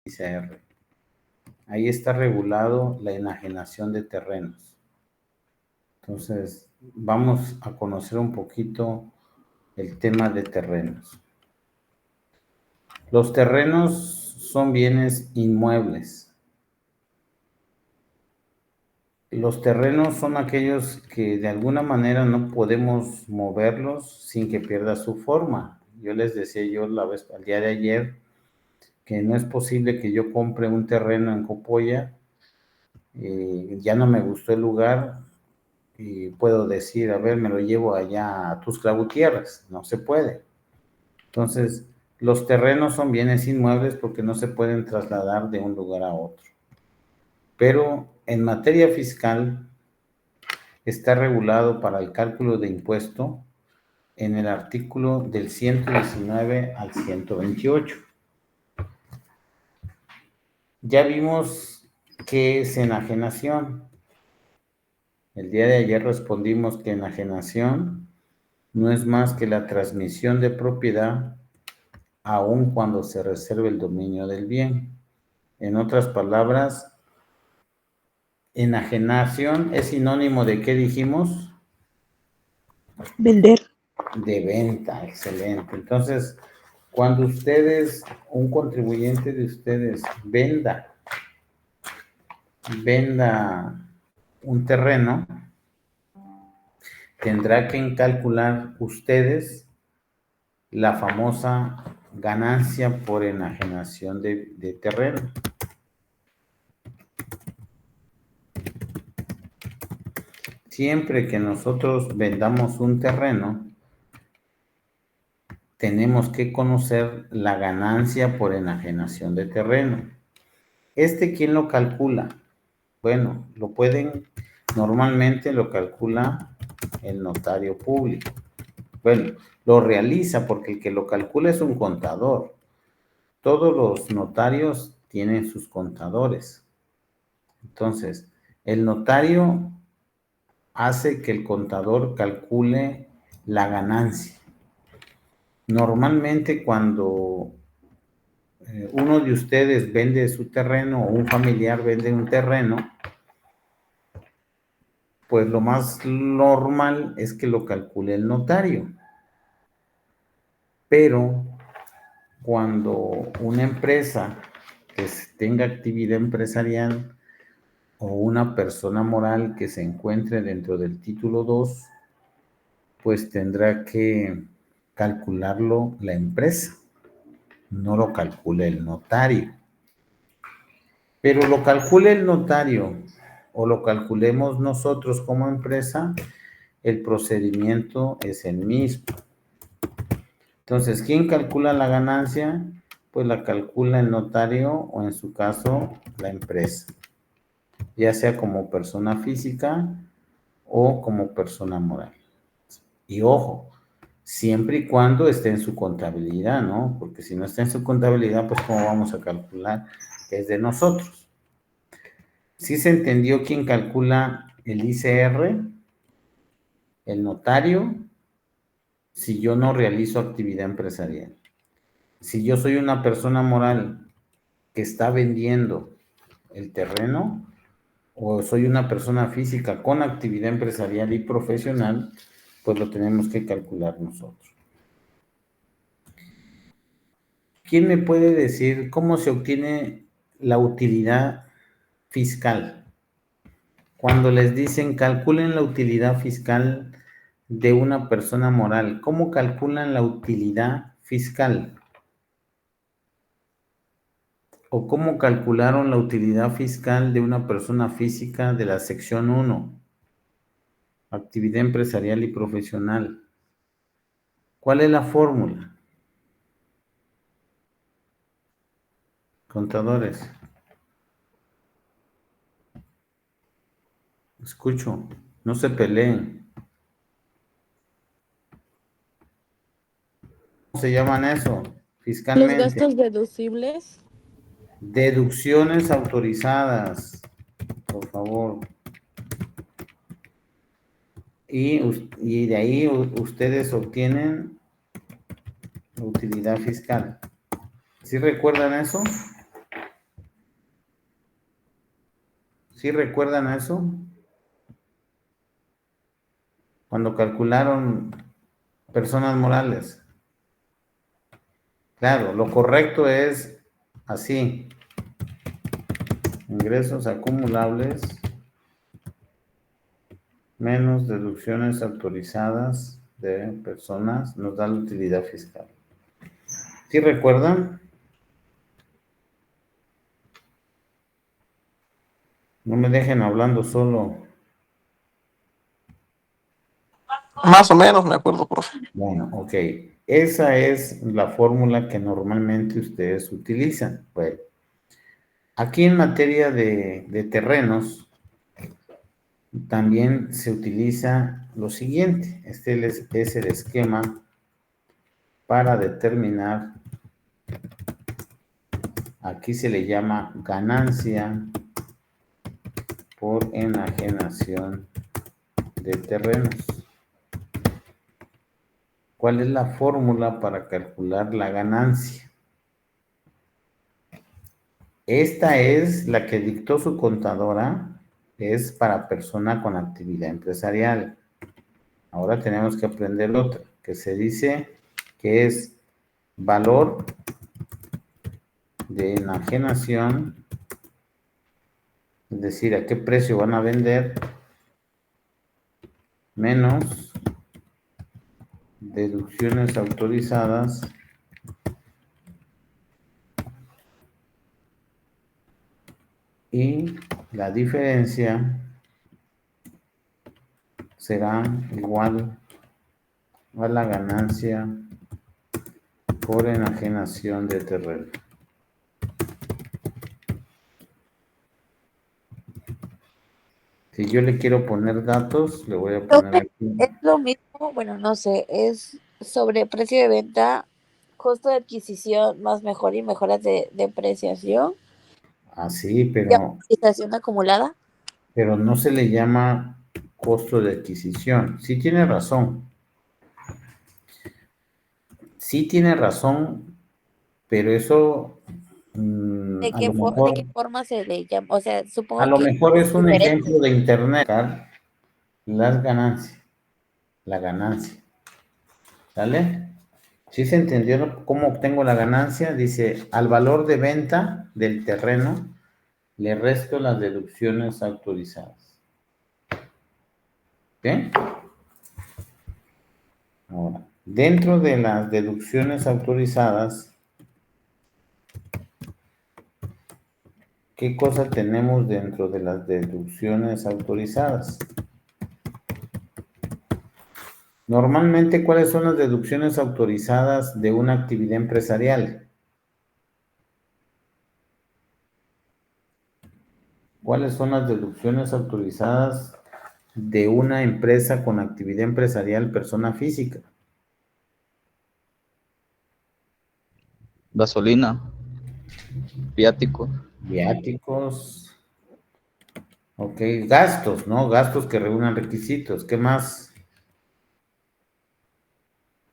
ICR. Ahí está regulado la enajenación de terrenos. Entonces, vamos a conocer un poquito el tema de terrenos. Los terrenos son bienes inmuebles. Los terrenos son aquellos que de alguna manera no podemos moverlos sin que pierda su forma. Yo les decía al día de ayer que no es posible que yo compre un terreno en Copolla, ya no me gustó el lugar y puedo decir, a ver, me lo llevo allá a Tuxtla Gutiérrez. No se puede. Entonces, los terrenos son bienes inmuebles porque no se pueden trasladar de un lugar a otro. Pero en materia fiscal está regulado para el cálculo de impuesto en el artículo del 119 al 128. Ya vimos qué es enajenación. El día de ayer respondimos que enajenación no es más que la transmisión de propiedad aun cuando se reserve el dominio del bien. En otras palabras, enajenación es sinónimo de ¿qué dijimos? Vender. De venta, excelente. Entonces, cuando ustedes, un contribuyente de ustedes, venda un terreno, tendrá que calcular ustedes la famosa ganancia por enajenación de terreno. Siempre que nosotros vendamos un terreno, tenemos que conocer la ganancia por enajenación de terreno. ¿Quién lo calcula? Bueno, normalmente lo calcula el notario público. Bueno, lo realiza porque el que lo calcula es un contador. Todos los notarios tienen sus contadores. Entonces, el notario hace que el contador calcule la ganancia. Normalmente cuando uno de ustedes vende su terreno o un familiar vende un terreno, pues lo más normal es que lo calcule el notario. Pero cuando una empresa que tenga actividad empresarial o una persona moral que se encuentre dentro del título 2, pues tendrá que calcularlo la empresa, no lo calcula el notario. Pero lo calcule el notario o lo calculemos nosotros como empresa, el procedimiento es el mismo. Entonces, ¿quién calcula la ganancia? Pues la calcula el notario o en su caso la empresa, ya sea como persona física o como persona moral. Y ojo, siempre y cuando esté en su contabilidad, ¿no? Porque si no está en su contabilidad, pues ¿cómo vamos a calcular que es de nosotros? ¿Sí se entendió quién calcula el ICR? El notario, si yo no realizo actividad empresarial. Si yo soy una persona moral que está vendiendo el terreno, o soy una persona física con actividad empresarial y profesional, pues lo tenemos que calcular nosotros. ¿Quién me puede decir cómo se obtiene la utilidad fiscal? Cuando les dicen calculen la utilidad fiscal de una persona moral, ¿cómo calculan la utilidad fiscal? ¿O cómo calcularon la utilidad fiscal de una persona física de la sección 1? Actividad empresarial y profesional. ¿Cuál es la fórmula? Contadores. Escucho, no se peleen. ¿Cómo se llaman eso? Los Fiscalmente. gastos deducibles. Deducciones autorizadas, por favor. Y de ahí ustedes obtienen utilidad fiscal. ¿Sí recuerdan eso? ¿Sí recuerdan eso? Cuando calcularon personas morales. Claro, lo correcto es así. Ingresos acumulables menos deducciones autorizadas de personas nos da la utilidad fiscal. ¿Sí recuerdan? No me dejen hablando solo. Más o menos me acuerdo, profe. Bueno, ok. Esa es la fórmula que normalmente ustedes utilizan. Bueno, aquí en materia de terrenos, también se utiliza lo siguiente. Este es el esquema para determinar, aquí se le llama ganancia por enajenación de terrenos. ¿Cuál es la fórmula para calcular la ganancia? Esta es la que dictó su contadora, es para persona con actividad empresarial. Ahora tenemos que aprender otra, que se dice que es valor de enajenación, es decir, a qué precio van a vender, menos deducciones autorizadas y la diferencia será igual a la ganancia por enajenación de terreno. Si yo le quiero poner datos, le voy a poner aquí. Es lo mismo, bueno, no sé, es sobre precio de venta, costo de adquisición más mejor y mejoras de depreciación Así, y amortización acumulada. pero no se le llama costo de adquisición. Sí tiene razón. Sí tiene razón, pero eso ¿De a lo de qué mejor, forma se le llama? O sea, a supongo lo que mejor es es un diferente. ejemplo de internet, las ganancias, la ganancia. ¿Sale? ¿Sí se entendió cómo obtengo la ganancia? Dice, al valor de venta del terreno le resto las deducciones autorizadas. ¿Ok? Ahora, dentro de las deducciones autorizadas, ¿qué cosa tenemos dentro de las deducciones autorizadas? Normalmente, ¿cuáles son las deducciones autorizadas de una actividad empresarial? ¿Cuáles son las deducciones autorizadas de una empresa con actividad empresarial persona física? Gasolina, viático, Viáticos, ok, gastos, ¿no? Gastos que reúnan requisitos. ¿Qué más?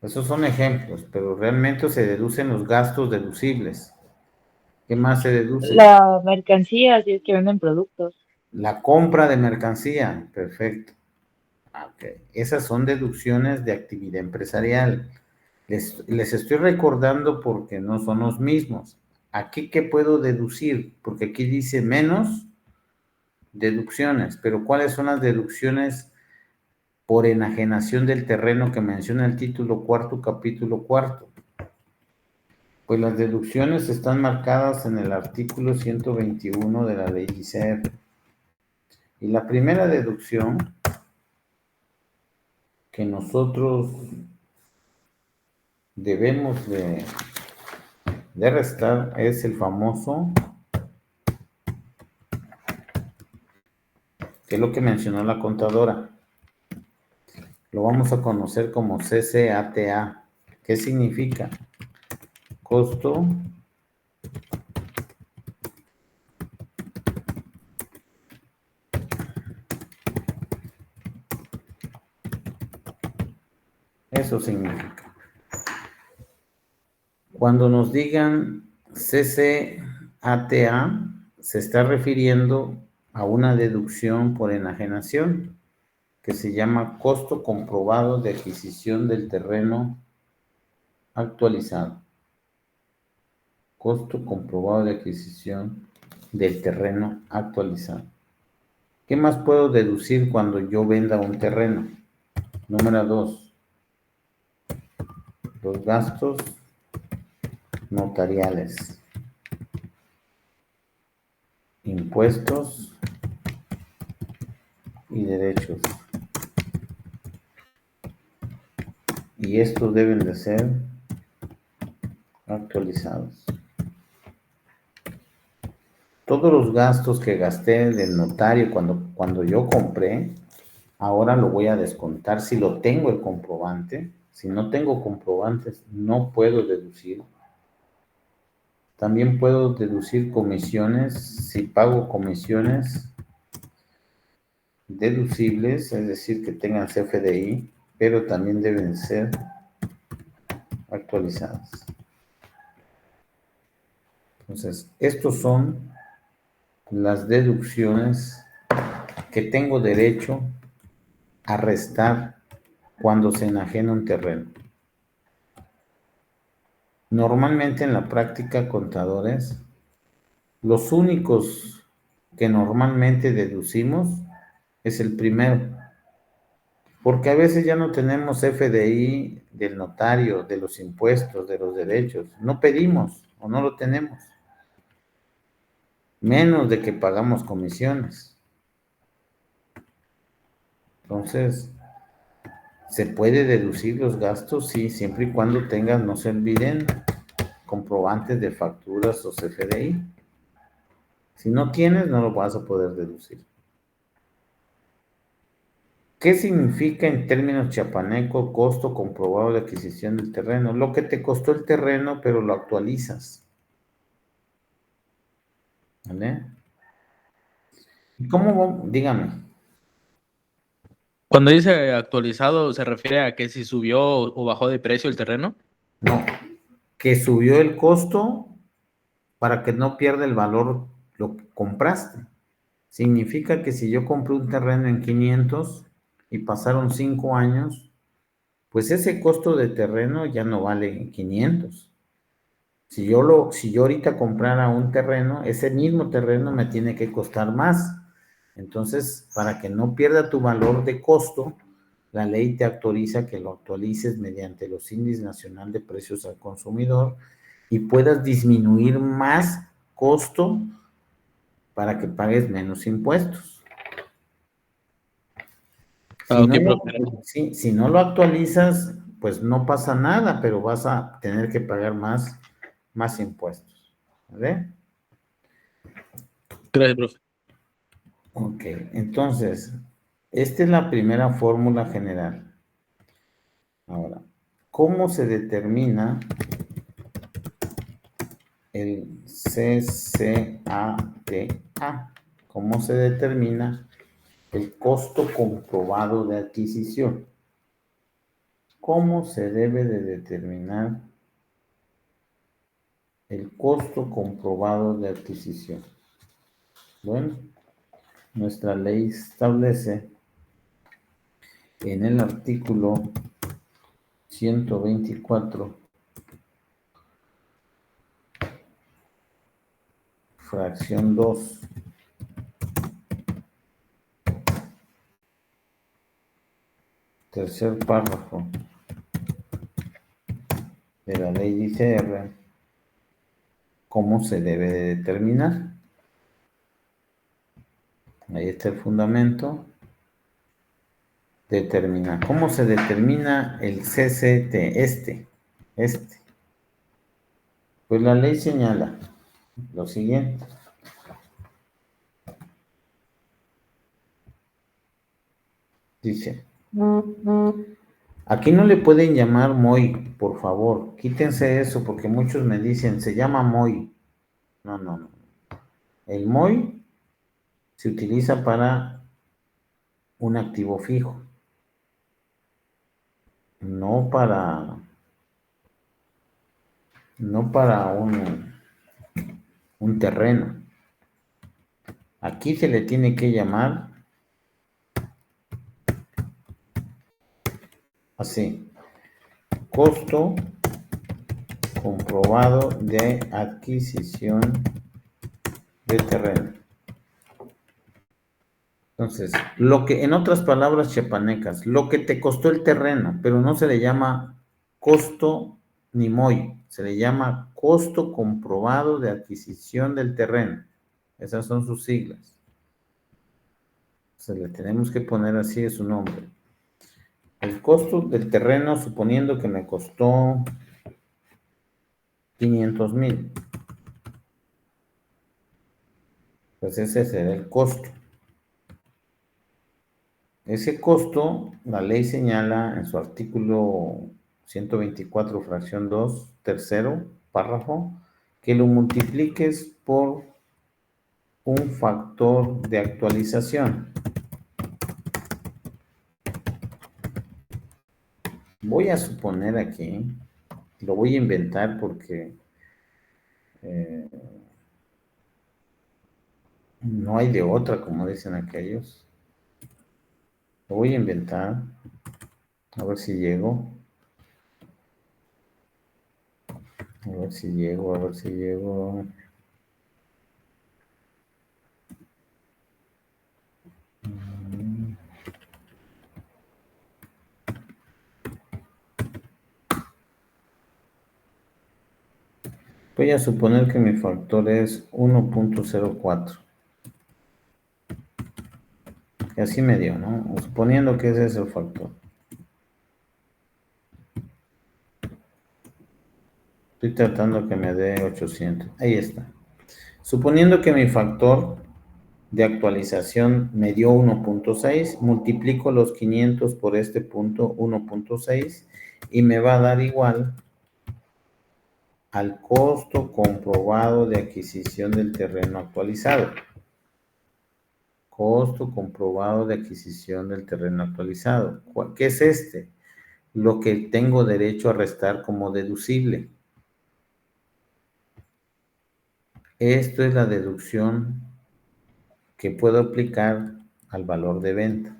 Esos son ejemplos, pero realmente se deducen los gastos deducibles. ¿Qué más se deduce? La mercancía, si es que venden productos. La compra de mercancía, perfecto. Ok. Esas son deducciones de actividad empresarial. Les estoy recordando porque no son los mismos. ¿Aquí qué puedo deducir? Porque aquí dice menos deducciones, pero ¿cuáles son las deducciones por enajenación del terreno que menciona el título cuarto, capítulo cuarto? Pues las deducciones están marcadas en el artículo 121 de la ley ICR. Y la primera deducción que nosotros debemos de restar es el famoso, que es lo que mencionó la contadora. Lo vamos a conocer como CCATA. ¿Qué significa? Costo eso significa. Cuando nos digan CCATA, se está refiriendo a una deducción por enajenación que se llama costo comprobado de adquisición del terreno actualizado. Costo comprobado de adquisición del terreno actualizado. ¿Qué más puedo deducir cuando yo venda un terreno? Número 2. Los gastos notariales. Impuestos y derechos. Y estos deben de ser actualizados. Todos los gastos que gasté del notario cuando yo compré, ahora lo voy a descontar si lo tengo el comprobante. Si no tengo comprobantes, no puedo deducir. También puedo deducir comisiones si pago comisiones deducibles, es decir, que tengan CFDI, pero también deben ser actualizadas. Entonces, estos son las deducciones que tengo derecho a restar cuando se enajena un terreno. Normalmente en la práctica, contadores, los únicos que normalmente deducimos es el primero, porque a veces ya no tenemos FDI del notario, de los impuestos, de los derechos, no pedimos o no lo tenemos, menos de que pagamos comisiones. Entonces, ¿se puede deducir los gastos? Sí, siempre y cuando tengas, no se olviden, comprobantes de facturas o CFDI. Si no tienes, no lo vas a poder deducir. ¿Qué significa en términos chiapanecos costo comprobado de adquisición del terreno? Lo que te costó el terreno, pero lo actualizas. ¿Vale? ¿Y cómo? Dígame. Cuando dice actualizado, ¿se refiere a que si subió o bajó de precio el terreno? No, que subió el costo para que no pierda el valor lo que compraste. Significa que si yo compré un terreno en 500 y pasaron 5 años, pues ese costo de terreno ya no vale 500. Si yo ahorita comprara un terreno, ese mismo terreno me tiene que costar más. Entonces, para que no pierda tu valor de costo, la ley te autoriza que lo actualices mediante los índices nacional de precios al consumidor y puedas disminuir más costo para que pagues menos impuestos. Ok, profe. Si no lo actualizas, pues no pasa nada, pero vas a tener que pagar más impuestos. ¿Vale? Gracias, profe. Ok, entonces, esta es la primera fórmula general. Ahora, ¿cómo se determina el CCATA? ¿Cómo se determina el costo comprobado de adquisición? ¿Cómo se debe de determinar el costo comprobado de adquisición? Bueno, nuestra ley establece en el artículo 124, fracción 2, tercer párrafo de la ley de ICR, cómo se debe de determinar. Ahí está el fundamento. Determinar. ¿Cómo se determina el CCT? Este. Pues la ley señala lo siguiente. Dice, aquí no le pueden llamar MOI, por favor. Quítense eso porque muchos me dicen, se llama MOI. No. El MOI se utiliza para un activo fijo, no para un terreno. Aquí se le tiene que llamar así, costo comprobado de adquisición de terreno. Entonces, lo que, en otras palabras chiapanecas, lo que te costó el terreno, pero no se le llama costo ni MOI, se le llama costo comprobado de adquisición del terreno. Esas son sus siglas. Se le tenemos que poner así de su nombre. El costo del terreno, suponiendo que me costó 500,000. Pues ese será el costo. Ese costo, la ley señala en su artículo 124, fracción 2, tercero, párrafo, que lo multipliques por un factor de actualización. Voy a suponer aquí, lo voy a inventar porque no hay de otra, como dicen aquellos. Lo voy a inventar, a ver si llego. A ver si llego, a ver si llego. Voy a suponer que mi factor es 1.04. Y así me dio, ¿no? Suponiendo que ese es el factor. Estoy tratando que me dé 800. Ahí está. Suponiendo que mi factor de actualización me dio 1.6, multiplico los 500 por este punto 1.6 y me va a dar igual al costo comprobado de adquisición del terreno actualizado. Costo comprobado de adquisición del terreno actualizado. ¿Qué es este? Lo que tengo derecho a restar como deducible. Esto es la deducción que puedo aplicar al valor de venta.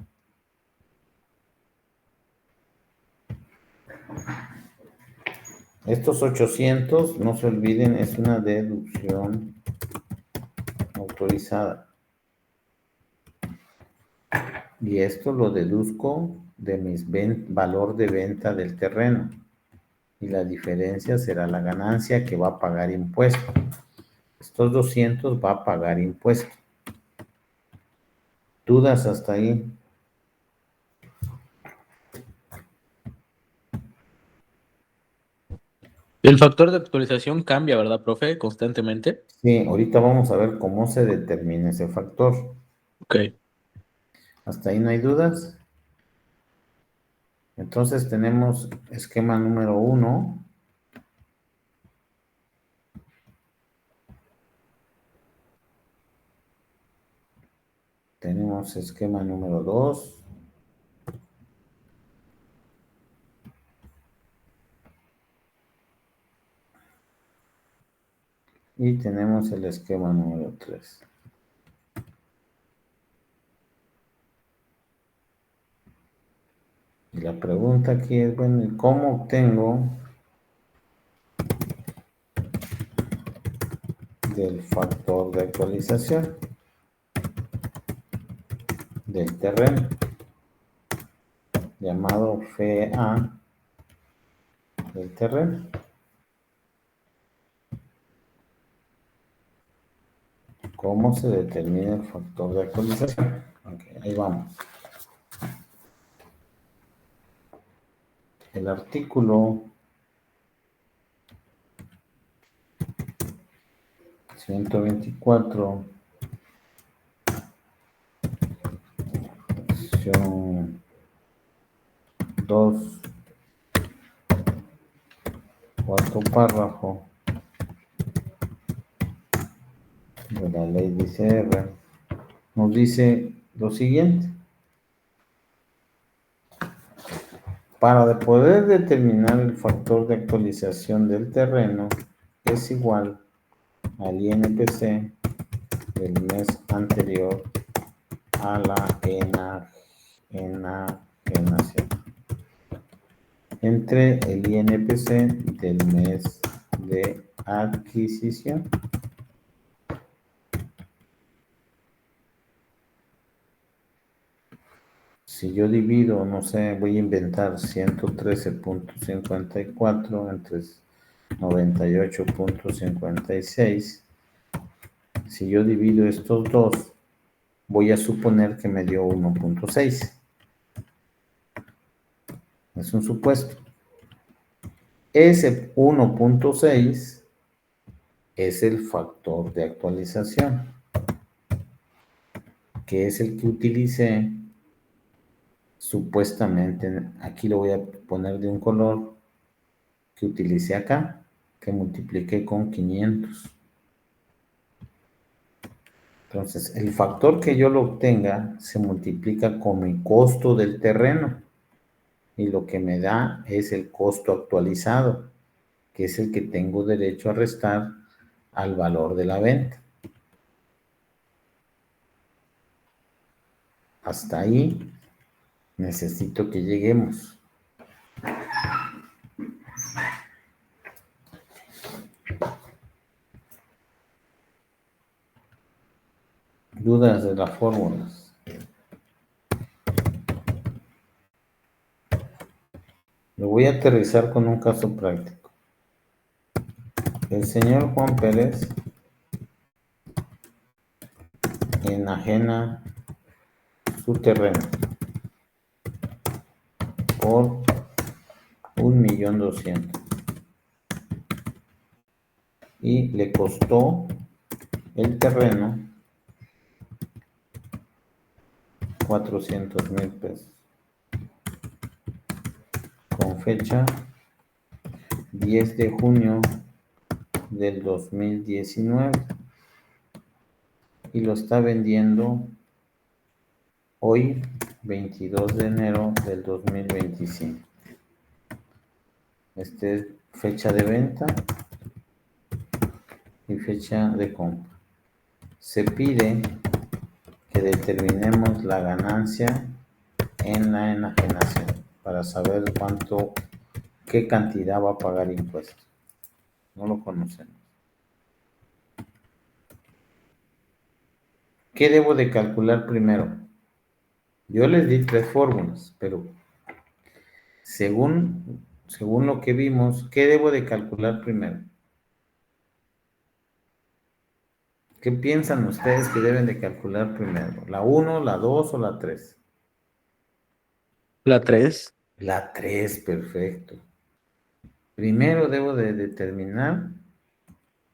Estos 800, no se olviden, es una deducción autorizada. Y esto lo deduzco de mi valor de venta del terreno. Y la diferencia será la ganancia que va a pagar impuesto. Estos 200 va a pagar impuesto. ¿Dudas hasta ahí? El factor de actualización cambia, ¿verdad, profe? Constantemente. Sí, ahorita vamos a ver cómo se determina ese factor. Ok. ¿Hasta ahí no hay dudas? Entonces tenemos esquema número 1. Tenemos esquema número 2. Y tenemos el esquema número 3. Y la pregunta aquí es, bueno, ¿cómo obtengo del factor de actualización del terreno, llamado FA del terreno? ¿Cómo se determina el factor de actualización? Ok, ahí vamos. El artículo 124, sección 2, cuarto párrafo de la ley de ICR, nos dice lo siguiente. Para poder determinar el factor de actualización del terreno es igual al INPC del mes anterior a la enajenación entre el INPC del mes de adquisición. Si yo divido, no sé, voy a inventar 113.54 entre 98.56. Si yo divido estos dos, voy a suponer que me dio 1.6. Es un supuesto. Ese 1.6 es el factor de actualización, que es el que utilicé supuestamente. Aquí lo voy a poner de un color que utilicé acá, que multipliqué con 500. Entonces, el factor que yo lo obtenga se multiplica con mi costo del terreno y lo que me da es el costo actualizado, que es el que tengo derecho a restar al valor de la venta. Hasta ahí necesito que lleguemos. Dudas de las fórmulas. Lo voy a aterrizar con un caso práctico. El señor Juan Pérez enajena su terreno por 1.200.000 y le costó el terreno 400,000 pesos con fecha 10 de junio del 2019 y lo está vendiendo hoy 22 de enero del 2025. Esta es fecha de venta y fecha de compra. Se pide que determinemos la ganancia en la enajenación para saber qué cantidad va a pagar impuestos. No lo conocemos. ¿Qué debo de calcular primero? Yo les di 3 fórmulas, pero según lo que vimos, ¿qué debo de calcular primero? ¿Qué piensan ustedes que deben de calcular primero? ¿La 1, la 2 o la 3? La 3. La 3, perfecto. Primero debo de determinar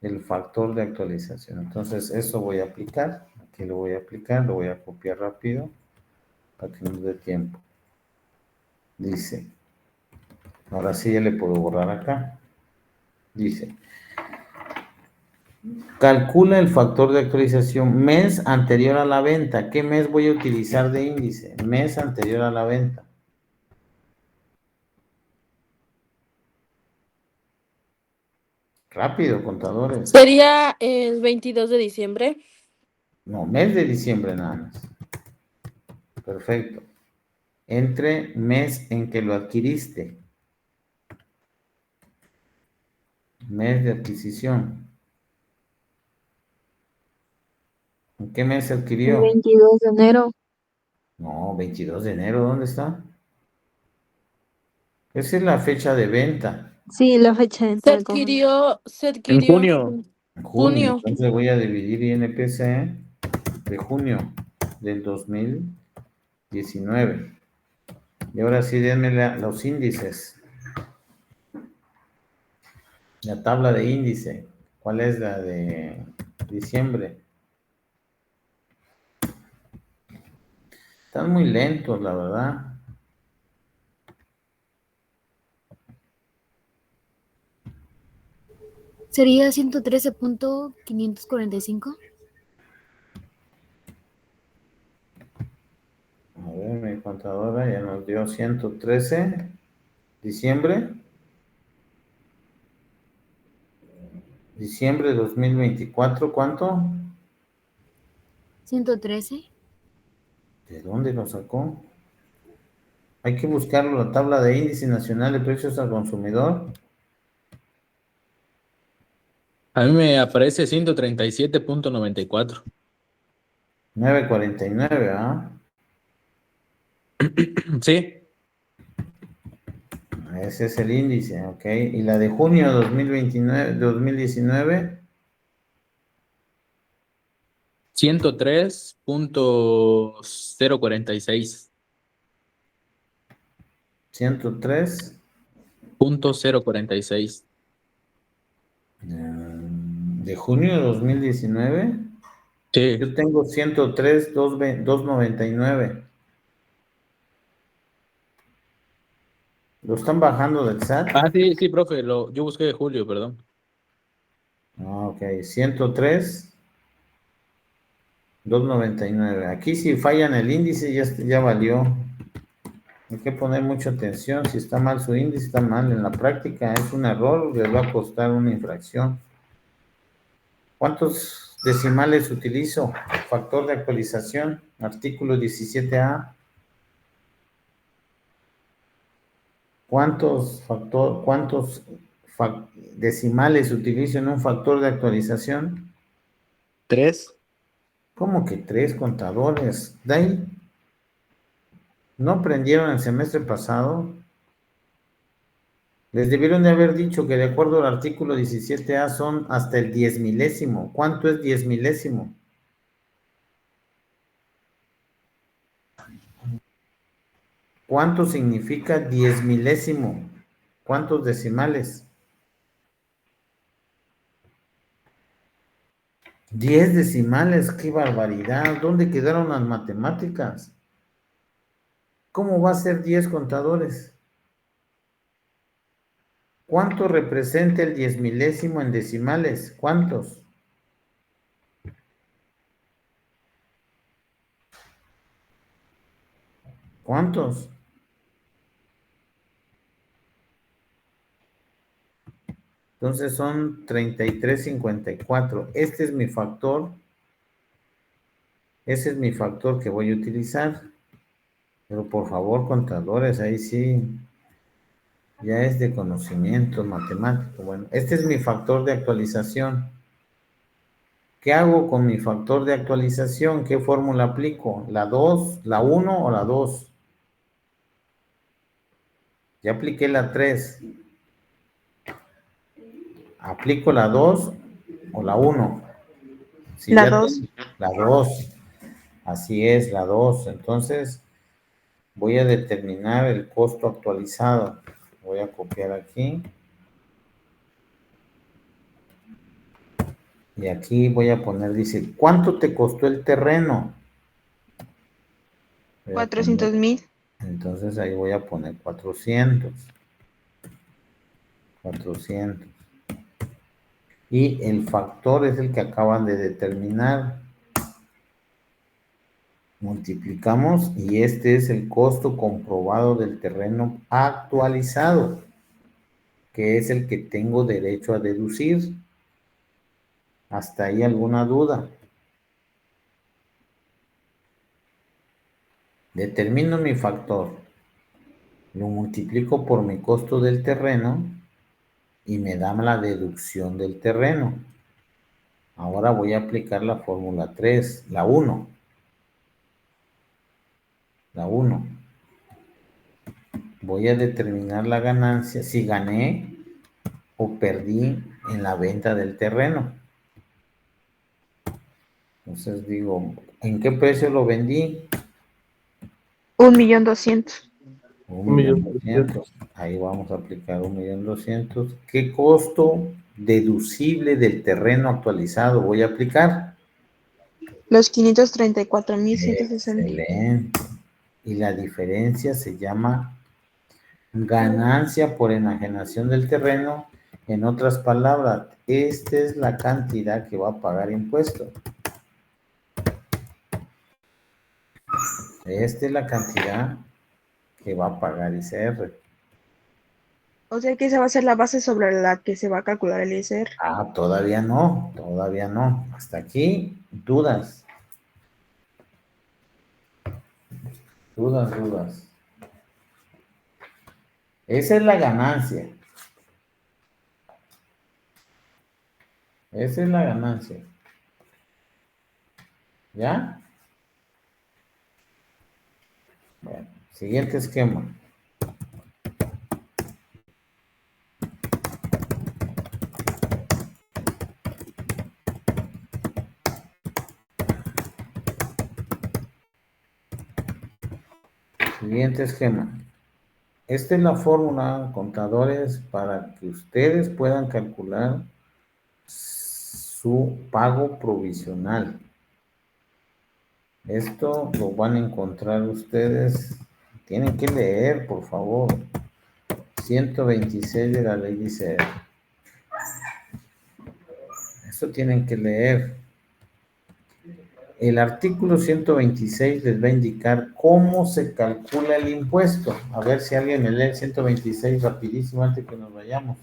el factor de actualización. Entonces, eso voy a aplicar. Aquí lo voy a aplicar, lo voy a copiar rápido para que nos dé tiempo. Dice, ahora sí ya le puedo borrar acá. Dice, calcula el factor de actualización mes anterior a la venta. ¿Qué mes voy a utilizar de índice? Mes anterior a la venta. Rápido, contadores. Sería el 22 de diciembre. No, mes de diciembre nada más. Perfecto. Entre mes en que lo adquiriste. Mes de adquisición. ¿En qué mes se El adquirió? 22 de enero. No, 22 de enero, ¿dónde está? Esa es la fecha de venta. Sí, la fecha de Se entrada. se En adquirió junio. En junio. junio. Entonces voy a dividir INPC de junio del 2019. Y ahora sí, denme los índices. La tabla de índice. ¿Cuál es la de diciembre? Están muy lentos, la verdad. Sería 113.545. A ver, mi contadora ya nos dio 113. Diciembre. Diciembre 2024, ¿cuánto? 113. ¿De dónde lo sacó? Hay que buscarlo, la tabla de índice nacional de precios al consumidor. A mí me aparece 137.94. 9.49, ¿ah? Sí, Ese es el índice, ok. Y la de junio 2029, 2019, 103.046. 103. 0.046. De junio de 2019, Sí. yo tengo 103.299. ¿Lo están bajando del SAT? Ah, sí, sí, profe, yo busqué de julio, perdón. Ah, ok, 103.299. Aquí si fallan el índice ya valió. Hay que poner mucha atención. Si está mal su índice, está mal. En la práctica es un error, les va a costar una infracción. ¿Cuántos decimales utilizo? Factor de actualización, artículo 17A. ¿Cuántos decimales utilizo en un factor de actualización? 3. ¿Cómo que 3 contadores? ¿De ahí? ¿No aprendieron el semestre pasado? Les debieron de haber dicho que de acuerdo al artículo 17A son hasta el 10 milésimo. ¿Cuánto es 10 milésimo? ¿Cuánto significa 10 milésimo? ¿Cuántos decimales? 10 decimales, qué barbaridad. ¿Dónde quedaron las matemáticas? ¿Cómo va a ser 10 contadores? ¿Cuánto representa el 10 milésimo en decimales? ¿Cuántos? ¿Cuántos? Entonces son 33.54. Este es mi factor. Ese es mi factor que voy a utilizar. Pero por favor, contadores, ahí sí, ya es de conocimiento matemático. Bueno, este es mi factor de actualización. ¿Qué hago con mi factor de actualización? ¿Qué fórmula aplico? ¿La 2, la 1 o la 2? Ya apliqué la 3. ¿Aplico la 2 o la 1? Si La ya 2. la 2. Así es, la 2. Entonces, voy a determinar el costo actualizado. Voy a copiar aquí. Y aquí voy a poner, dice, ¿cuánto te costó el terreno? Voy a poner, 400,000. entonces ahí voy a poner 400. 400. Y el factor es el que acaban de determinar. Multiplicamos y este es el costo comprobado del terreno actualizado, que es el que tengo derecho a deducir. ¿Hasta ahí alguna duda? Determino mi factor, lo multiplico por mi costo del terreno y me da la deducción del terreno. Ahora voy a aplicar la fórmula 3, la 1. La 1. Voy a determinar la ganancia, si gané o perdí en la venta del terreno. Entonces digo, ¿en qué precio lo vendí? 1,200,000. 1.200.000. Ahí vamos a aplicar 1.200.000. ¿Qué costo deducible del terreno actualizado voy a aplicar? Los 534,160. Excelente. Y la diferencia se llama ganancia por enajenación del terreno. En otras palabras, esta es la cantidad que va a pagar impuesto. Esta es la cantidad que va a pagar ICR. O sea que esa va a ser la base sobre la que se va a calcular el ISR. Ah, todavía no, todavía no. Hasta aquí, dudas. Dudas. Esa es la ganancia. Esa es la ganancia. ¿Ya? Bueno, siguiente esquema. Siguiente esquema. Esta es la fórmula, contadores, para que ustedes puedan calcular su pago provisional. Esto lo van a encontrar ustedes. Tienen que leer, por favor. 126 de la ley dice. Eso tienen que leer. El artículo 126 les va a indicar cómo se calcula el impuesto. A ver si alguien me lee el 126 rapidísimo antes que nos vayamos.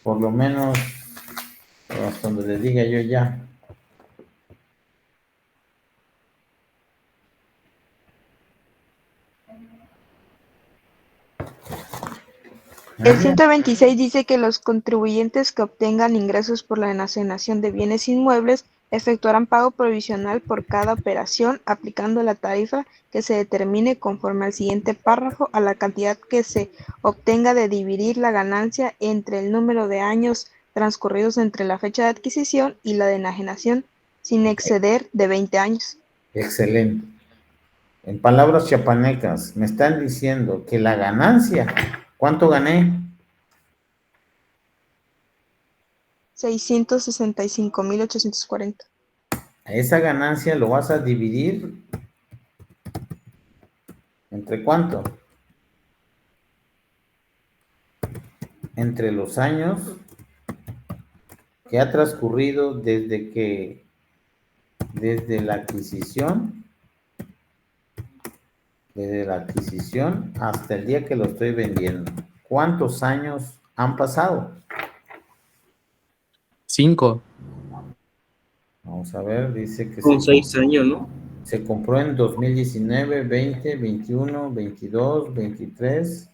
Por lo menos hasta donde les diga yo ya. El 126 dice que los contribuyentes que obtengan ingresos por la enajenación de bienes inmuebles efectuarán pago provisional por cada operación, aplicando la tarifa que se determine conforme al siguiente párrafo a la cantidad que se obtenga de dividir la ganancia entre el número de años transcurridos entre la fecha de adquisición y la de enajenación, sin exceder de 20 años. Excelente. En palabras chiapanecas, me están diciendo que la ganancia, ¿cuánto gané? 665,840. A esa ganancia lo vas a dividir ¿entre cuánto? Entre los años que ha transcurrido desde la adquisición hasta el día que lo estoy vendiendo. ¿Cuántos años han pasado? 5. Vamos a ver, dice que Con 6 años, ¿no? se compró en 2019, 20, 21, 22, 23,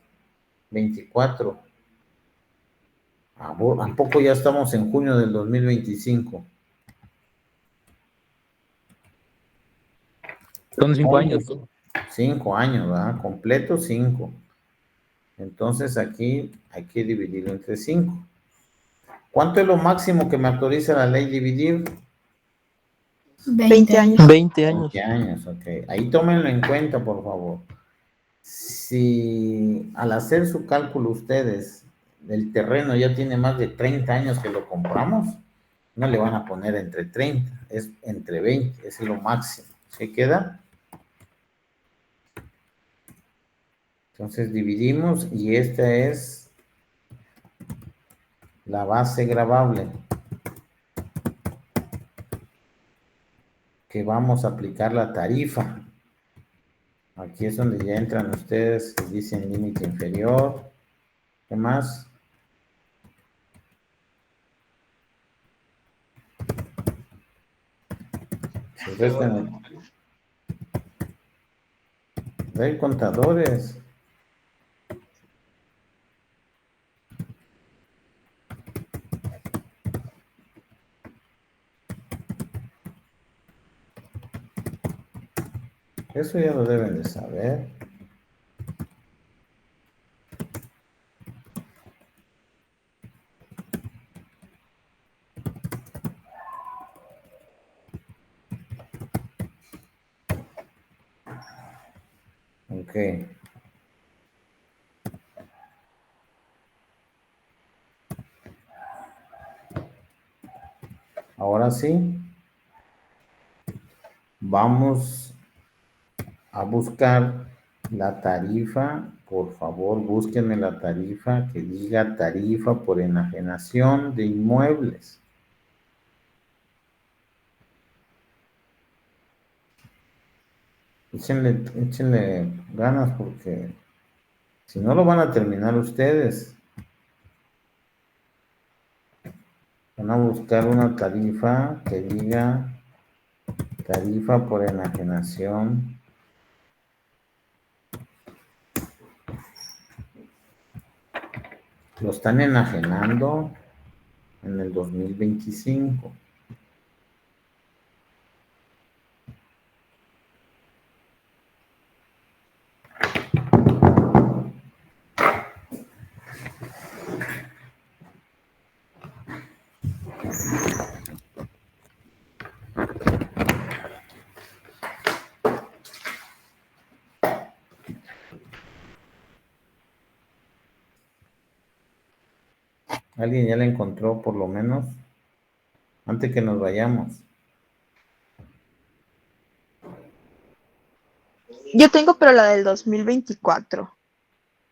24. ¿A poco ya estamos en junio del 2025? Son 5 años. 5 años, ¿verdad? Completo 5. Entonces aquí hay que dividirlo entre 5. ¿Cuánto es lo máximo que me autoriza la ley dividir? 20 años. 20 años. 20 años, ok. Ahí tómenlo en cuenta, por favor. Si al hacer su cálculo ustedes, el terreno ya tiene más de 30 años que lo compramos, no le van a poner entre 30, es entre 20, es lo máximo. ¿Se queda? Entonces dividimos y esta es la base gravable que vamos a aplicar la tarifa. Aquí es donde ya entran ustedes que dicen límite inferior. ¿Qué más? Se restan hay contadores. Eso ya lo deben de saber. Ok. Ahora sí, vamos a buscar la tarifa. Por favor, búsquenme la tarifa que diga tarifa por enajenación de inmuebles. Échenle ganas porque si no lo van a terminar ustedes. Van a buscar una tarifa que diga tarifa por enajenación Lo están enajenando en el 2025. ¿Alguien ya la encontró por lo menos? Antes que nos vayamos. Yo tengo, pero la del 2024.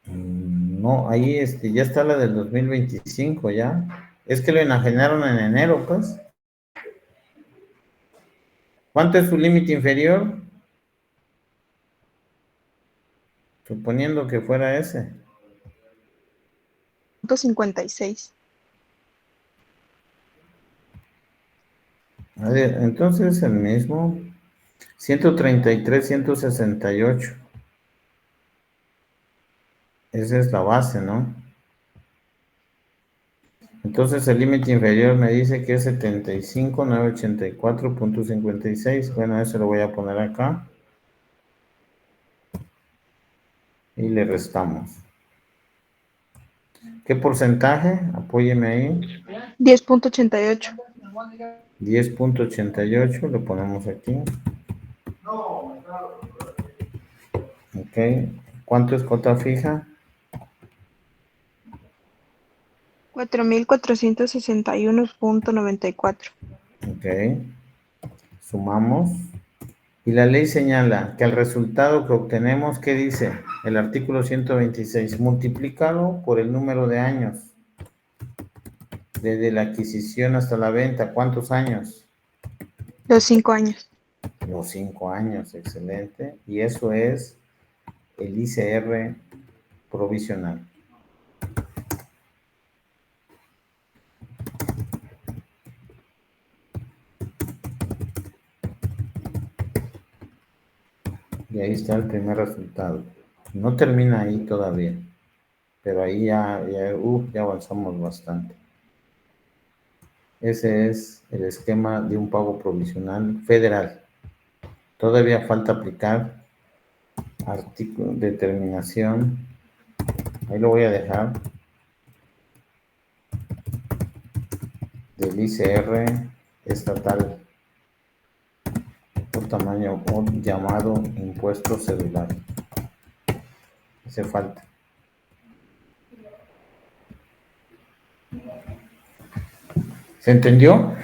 No, ahí ya está la del 2025 ya. Es que lo enajenaron en enero, pues. ¿Cuánto es su límite inferior? Suponiendo que fuera ese. 156. A ver, entonces el mismo. 133, 168. Esa es la base, ¿no? Entonces el límite inferior me dice que es 75,984,56. Bueno, eso lo voy a poner acá. Y le restamos. ¿Qué porcentaje? Apóyeme ahí. 10.88. 10.88, lo ponemos aquí. Ok. ¿Cuánto es cota fija? 4.461.94. Ok. Sumamos. Y la ley señala que el resultado que obtenemos, ¿qué dice? El artículo 126, multiplicado por el número de años. Desde la adquisición hasta la venta, ¿cuántos años? Los 5 años. Los 5 años, excelente. Y eso es el ICR provisional. Y ahí está el primer resultado. No termina ahí todavía, pero ahí ya avanzamos bastante. Ese es el esquema de un pago provisional federal. Todavía falta aplicar artículo, determinación. Ahí lo voy a dejar. Del ICR estatal por tamaño llamado impuesto celular. Hace falta. ¿Se entendió?